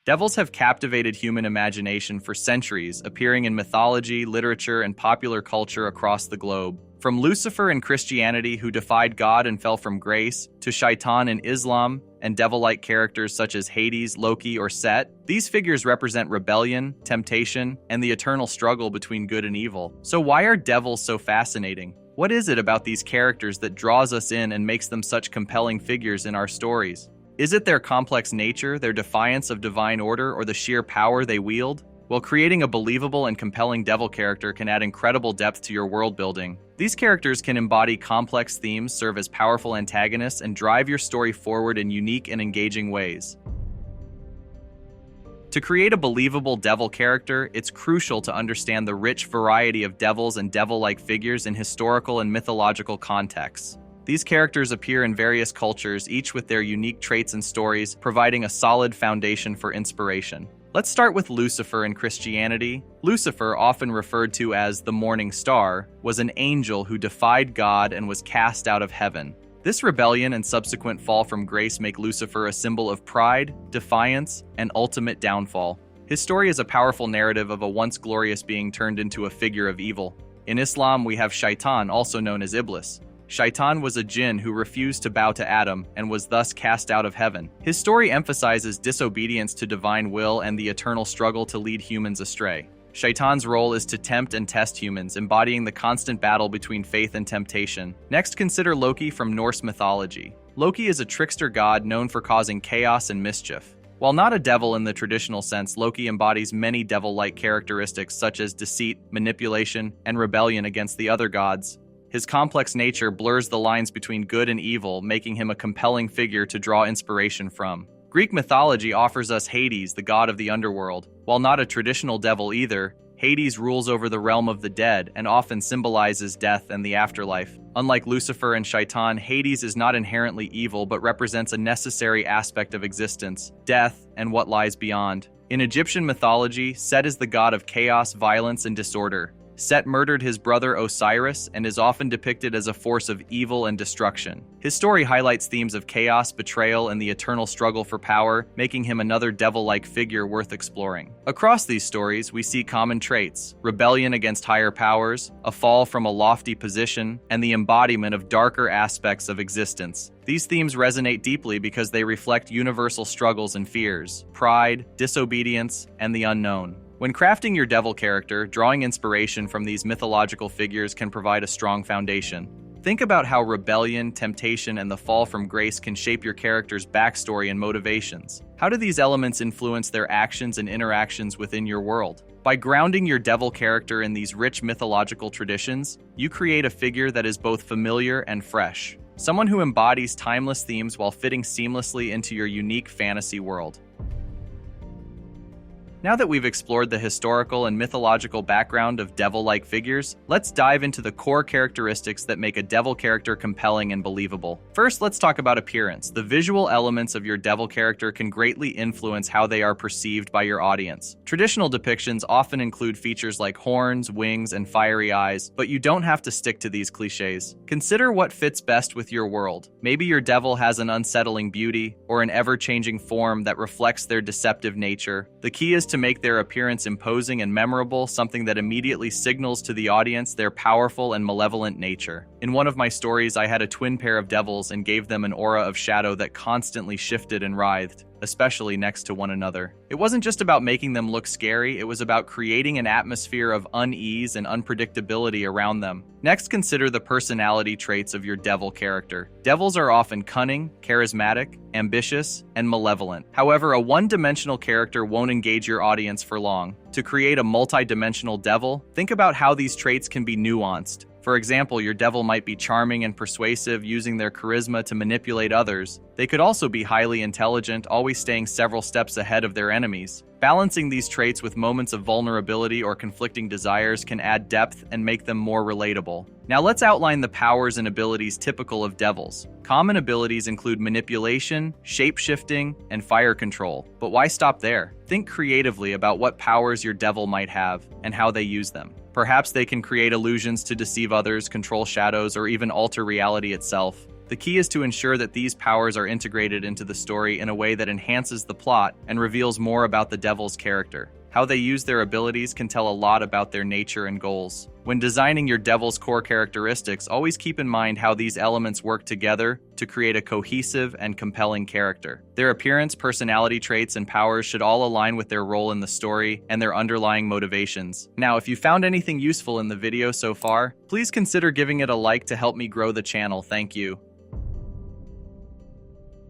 Devils have captivated human imagination for centuries, appearing in mythology, literature, and popular culture across the globe. From Lucifer in Christianity, who defied God and fell from grace, to Shaitan in Islam, and devil-like characters such as Hades, Loki, or Set, these figures represent rebellion, temptation, and the eternal struggle between good and evil. So why are devils so fascinating? What is it about these characters that draws us in and makes them such compelling figures in our stories? Is it their complex nature, their defiance of divine order, or the sheer power they wield? Well, creating a believable and compelling devil character can add incredible depth to your world building. These characters can embody complex themes, serve as powerful antagonists, and drive your story forward in unique and engaging ways. To create a believable devil character, it's crucial to understand the rich variety of devils and devil-like figures in historical and mythological contexts. These characters appear in various cultures, each with their unique traits and stories, providing a solid foundation for inspiration. Let's start with Lucifer in Christianity. Lucifer, often referred to as the morning star, was an angel who defied God and was cast out of heaven. This rebellion and subsequent fall from grace make Lucifer a symbol of pride, defiance, and ultimate downfall. His story is a powerful narrative of a once glorious being turned into a figure of evil. In Islam, we have Shaitan, also known as Iblis. Shaitan was a jinn who refused to bow to Adam and was thus cast out of heaven. His story emphasizes disobedience to divine will and the eternal struggle to lead humans astray. Shaitan's role is to tempt and test humans, embodying the constant battle between faith and temptation. Next, consider Loki from Norse mythology. Loki is a trickster god known for causing chaos and mischief. While not a devil in the traditional sense, Loki embodies many devil-like characteristics such as deceit, manipulation, and rebellion against the other gods. His complex nature blurs the lines between good and evil, making him a compelling figure to draw inspiration from. Greek mythology offers us Hades, the god of the underworld. While not a traditional devil either, Hades rules over the realm of the dead and often symbolizes death and the afterlife. Unlike Lucifer and Shaitan, Hades is not inherently evil but represents a necessary aspect of existence, death, and what lies beyond. In Egyptian mythology, Set is the god of chaos, violence, and disorder. Set murdered his brother Osiris and is often depicted as a force of evil and destruction. His story highlights themes of chaos, betrayal, and the eternal struggle for power, making him another devil-like figure worth exploring. Across these stories, we see common traits: rebellion against higher powers, a fall from a lofty position, and the embodiment of darker aspects of existence. These themes resonate deeply because they reflect universal struggles and fears: pride, disobedience, and the unknown. When crafting your devil character, drawing inspiration from these mythological figures can provide a strong foundation. Think about how rebellion, temptation, and the fall from grace can shape your character's backstory and motivations. How do these elements influence their actions and interactions within your world? By grounding your devil character in these rich mythological traditions, you create a figure that is both familiar and fresh. Someone who embodies timeless themes while fitting seamlessly into your unique fantasy world. Now that we've explored the historical and mythological background of devil-like figures, let's dive into the core characteristics that make a devil character compelling and believable. First, let's talk about appearance. The visual elements of your devil character can greatly influence how they are perceived by your audience. Traditional depictions often include features like horns, wings, and fiery eyes, but you don't have to stick to these cliches. Consider what fits best with your world. Maybe your devil has an unsettling beauty or an ever-changing form that reflects their deceptive nature. The key is to make their appearance imposing and memorable, something that immediately signals to the audience their powerful and malevolent nature. In one of my stories, I had a twin pair of devils and gave them an aura of shadow that constantly shifted and writhed, especially next to one another. It wasn't just about making them look scary, it was about creating an atmosphere of unease and unpredictability around them. Next, consider the personality traits of your devil character. Devils are often cunning, charismatic, ambitious, and malevolent. However, a one-dimensional character won't engage your audience for long. To create a multi-dimensional devil, think about how these traits can be nuanced. For example, your devil might be charming and persuasive, using their charisma to manipulate others. They could also be highly intelligent, always staying several steps ahead of their enemies. Balancing these traits with moments of vulnerability or conflicting desires can add depth and make them more relatable. Now let's outline the powers and abilities typical of devils. Common abilities include manipulation, shape-shifting, and fire control. But why stop there? Think creatively about what powers your devil might have and how they use them. Perhaps they can create illusions to deceive others, control shadows, or even alter reality itself. The key is to ensure that these powers are integrated into the story in a way that enhances the plot and reveals more about the devil's character. How they use their abilities can tell a lot about their nature and goals. When designing your devil's core characteristics, always keep in mind how these elements work together to create a cohesive and compelling character. Their appearance, personality traits, and powers should all align with their role in the story and their underlying motivations. Now, if you found anything useful in the video so far, please consider giving it a like to help me grow the channel. Thank you.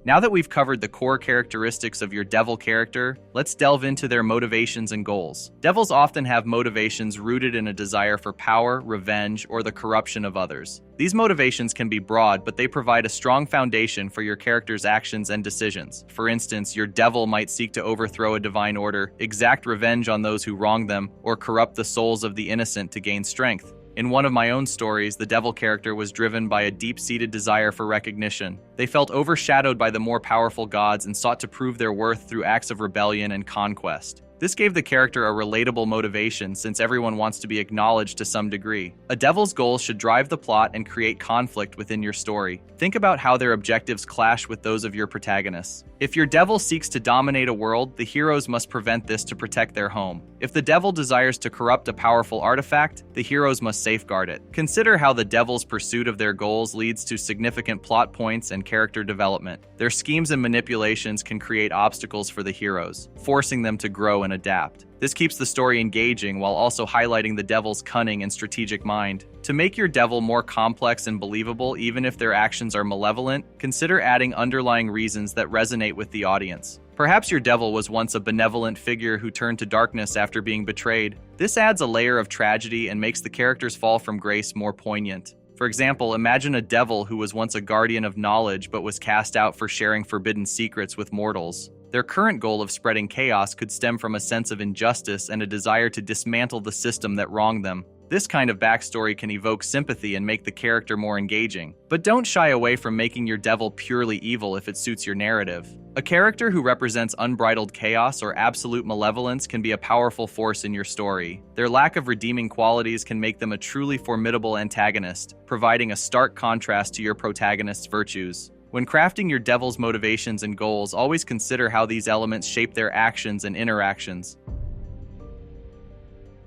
Now that we've covered the core characteristics of your devil character, let's delve into their motivations and goals. Devils often have motivations rooted in a desire for power, revenge, or the corruption of others. These motivations can be broad, but they provide a strong foundation for your character's actions and decisions. For instance, your devil might seek to overthrow a divine order, exact revenge on those who wrong them, or corrupt the souls of the innocent to gain strength. In one of my own stories, the devil character was driven by a deep-seated desire for recognition. They felt overshadowed by the more powerful gods and sought to prove their worth through acts of rebellion and conquest. This gave the character a relatable motivation since everyone wants to be acknowledged to some degree. A devil's goals should drive the plot and create conflict within your story. Think about how their objectives clash with those of your protagonists. If your devil seeks to dominate a world, the heroes must prevent this to protect their home. If the devil desires to corrupt a powerful artifact, the heroes must safeguard it. Consider how the devil's pursuit of their goals leads to significant plot points and character development. Their schemes and manipulations can create obstacles for the heroes, forcing them to grow and adapt. This keeps the story engaging while also highlighting the devil's cunning and strategic mind. To make your devil more complex and believable, even if their actions are malevolent, consider adding underlying reasons that resonate with the audience. Perhaps your devil was once a benevolent figure who turned to darkness after being betrayed. This adds a layer of tragedy and makes the character's fall from grace more poignant. For example, imagine a devil who was once a guardian of knowledge but was cast out for sharing forbidden secrets with mortals. Their current goal of spreading chaos could stem from a sense of injustice and a desire to dismantle the system that wronged them. This kind of backstory can evoke sympathy and make the character more engaging. But don't shy away from making your devil purely evil if it suits your narrative. A character who represents unbridled chaos or absolute malevolence can be a powerful force in your story. Their lack of redeeming qualities can make them a truly formidable antagonist, providing a stark contrast to your protagonist's virtues. When crafting your devil's motivations and goals, always consider how these elements shape their actions and interactions.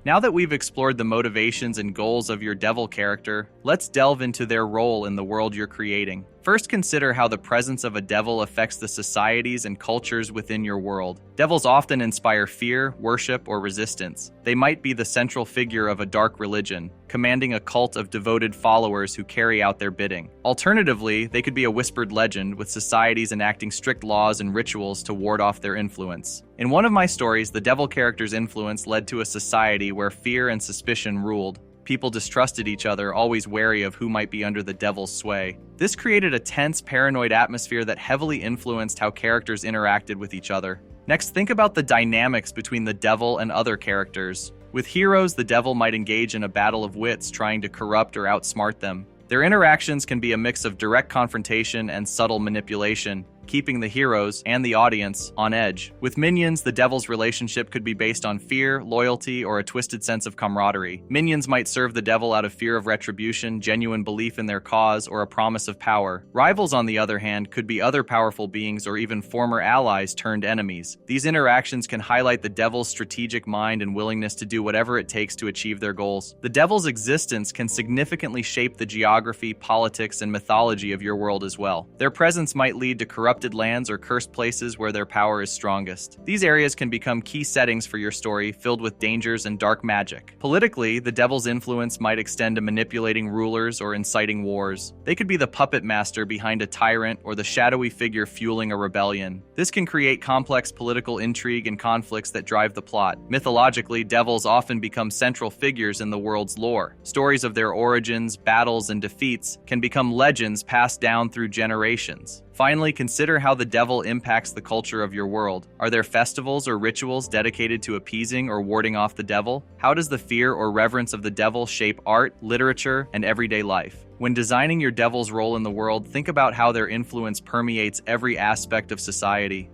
Now that we've explored the motivations and goals of your devil character, let's delve into their role in the world you're creating. First, consider how the presence of a devil affects the societies and cultures within your world. Devils often inspire fear, worship, or resistance. They might be the central figure of a dark religion, commanding a cult of devoted followers who carry out their bidding. Alternatively, they could be a whispered legend, with societies enacting strict laws and rituals to ward off their influence. In one of my stories, the devil character's influence led to a society where fear and suspicion ruled. People distrusted each other, always wary of who might be under the devil's sway. This created a tense, paranoid atmosphere that heavily influenced how characters interacted with each other. Next, think about the dynamics between the devil and other characters. With heroes, the devil might engage in a battle of wits, trying to corrupt or outsmart them. Their interactions can be a mix of direct confrontation and subtle manipulation, keeping the heroes and the audience on edge. With minions, the devil's relationship could be based on fear, loyalty, or a twisted sense of camaraderie. Minions might serve the devil out of fear of retribution, genuine belief in their cause, or a promise of power. Rivals, on the other hand, could be other powerful beings or even former allies turned enemies. These interactions can highlight the devil's strategic mind and willingness to do whatever it takes to achieve their goals. The devil's existence can significantly shape the geography, politics, and mythology of your world as well. Their presence might lead to corrupted lands or cursed places where their power is strongest. These areas can become key settings for your story, filled with dangers and dark magic. Politically, the devil's influence might extend to manipulating rulers or inciting wars. They could be the puppet master behind a tyrant or the shadowy figure fueling a rebellion. This can create complex political intrigue and conflicts that drive the plot. Mythologically, devils often become central figures in the world's lore. Stories of their origins, battles, and defeats can become legends passed down through generations. Finally, consider how the devil impacts the culture of your world. Are there festivals or rituals dedicated to appeasing or warding off the devil? How does the fear or reverence of the devil shape art, literature, and everyday life? When designing your devil's role in the world, think about how their influence permeates every aspect of society.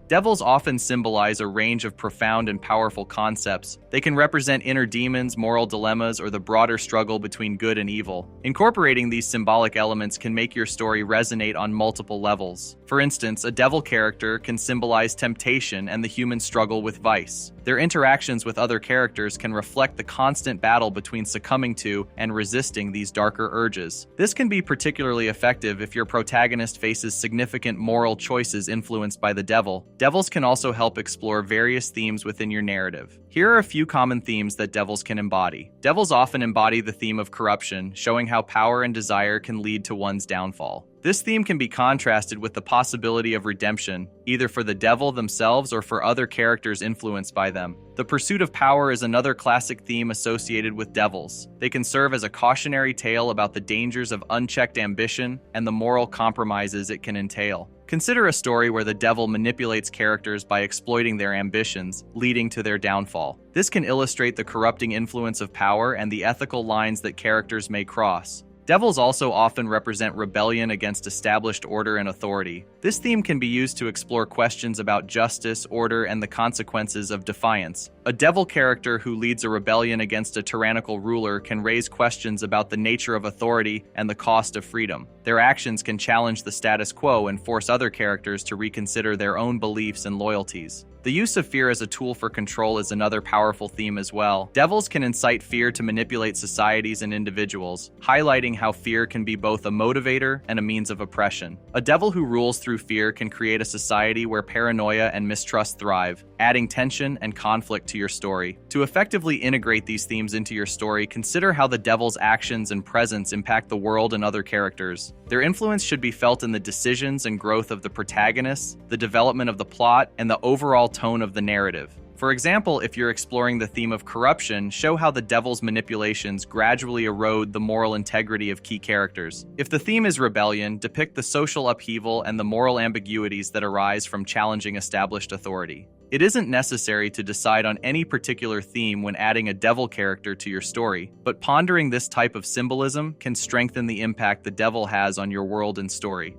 Devils often symbolize a range of profound and powerful concepts. They can represent inner demons, moral dilemmas, or the broader struggle between good and evil. Incorporating these symbolic elements can make your story resonate on multiple levels. For instance, a devil character can symbolize temptation and the human struggle with vice. Their interactions with other characters can reflect the constant battle between succumbing to and resisting these darker urges. This can be particularly effective if your protagonist faces significant moral choices influenced by the devil. Devils can also help explore various themes within your narrative. Here are a few common themes that devils can embody. Devils often embody the theme of corruption, showing how power and desire can lead to one's downfall. This theme can be contrasted with the possibility of redemption, either for the devil themselves or for other characters influenced by them. The pursuit of power is another classic theme associated with devils. They can serve as a cautionary tale about the dangers of unchecked ambition and the moral compromises it can entail. Consider a story where the devil manipulates characters by exploiting their ambitions, leading to their downfall. This can illustrate the corrupting influence of power and the ethical lines that characters may cross. Devils also often represent rebellion against established order and authority. This theme can be used to explore questions about justice, order, and the consequences of defiance. A devil character who leads a rebellion against a tyrannical ruler can raise questions about the nature of authority and the cost of freedom. Their actions can challenge the status quo and force other characters to reconsider their own beliefs and loyalties. The use of fear as a tool for control is another powerful theme as well. Devils can incite fear to manipulate societies and individuals, highlighting how fear can be both a motivator and a means of oppression. A devil who rules through fear can create a society where paranoia and mistrust thrive, adding tension and conflict to your story. To effectively integrate these themes into your story, consider how the devil's actions and presence impact the world and other characters. Their influence should be felt in the decisions and growth of the protagonists, the development of the plot, and the overall tone of the narrative. For example, if you're exploring the theme of corruption, show how the devil's manipulations gradually erode the moral integrity of key characters. If the theme is rebellion, depict the social upheaval and the moral ambiguities that arise from challenging established authority. It isn't necessary to decide on any particular theme when adding a devil character to your story, but pondering this type of symbolism can strengthen the impact the devil has on your world and story.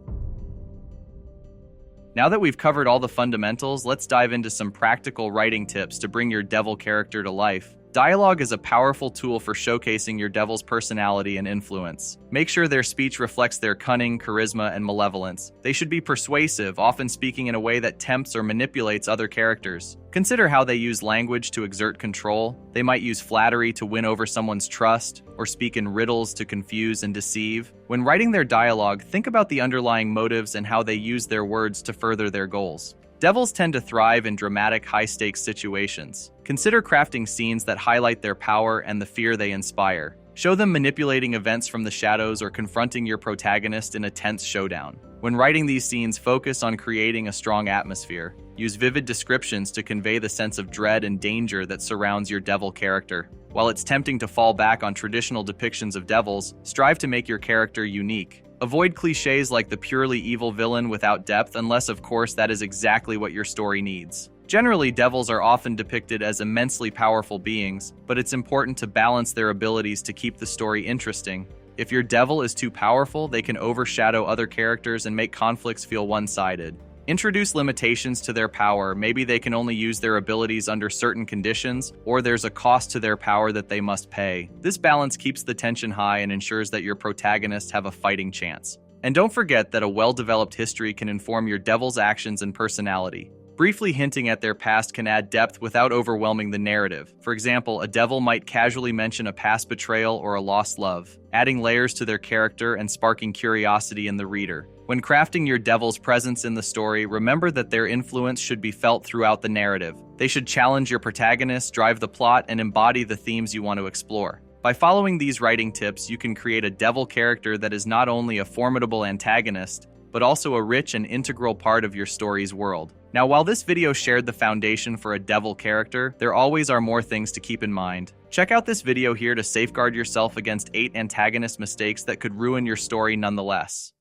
Now that we've covered all the fundamentals, let's dive into some practical writing tips to bring your devil character to life. Dialogue is a powerful tool for showcasing your devil's personality and influence. Make sure their speech reflects their cunning, charisma, and malevolence. They should be persuasive, often speaking in a way that tempts or manipulates other characters. Consider how they use language to exert control. They might use flattery to win over someone's trust, or speak in riddles to confuse and deceive. When writing their dialogue, think about the underlying motives and how they use their words to further their goals. Devils tend to thrive in dramatic, high-stakes situations. Consider crafting scenes that highlight their power and the fear they inspire. Show them manipulating events from the shadows or confronting your protagonist in a tense showdown. When writing these scenes, focus on creating a strong atmosphere. Use vivid descriptions to convey the sense of dread and danger that surrounds your devil character. While it's tempting to fall back on traditional depictions of devils, strive to make your character unique. Avoid cliches like the purely evil villain without depth, unless, of course, that is exactly what your story needs. Generally, devils are often depicted as immensely powerful beings, but it's important to balance their abilities to keep the story interesting. If your devil is too powerful, they can overshadow other characters and make conflicts feel one-sided. Introduce limitations to their power. Maybe they can only use their abilities under certain conditions, or there's a cost to their power that they must pay. This balance keeps the tension high and ensures that your protagonists have a fighting chance. And don't forget that a well-developed history can inform your devil's actions and personality. Briefly hinting at their past can add depth without overwhelming the narrative. For example, a devil might casually mention a past betrayal or a lost love, adding layers to their character and sparking curiosity in the reader. When crafting your devil's presence in the story, remember that their influence should be felt throughout the narrative. They should challenge your protagonist, drive the plot, and embody the themes you want to explore. By following these writing tips, you can create a devil character that is not only a formidable antagonist, but also a rich and integral part of your story's world. Now, while this video shared the foundation for a devil character, there always are more things to keep in mind. Check out this video here to safeguard yourself against 8 antagonist mistakes that could ruin your story nonetheless.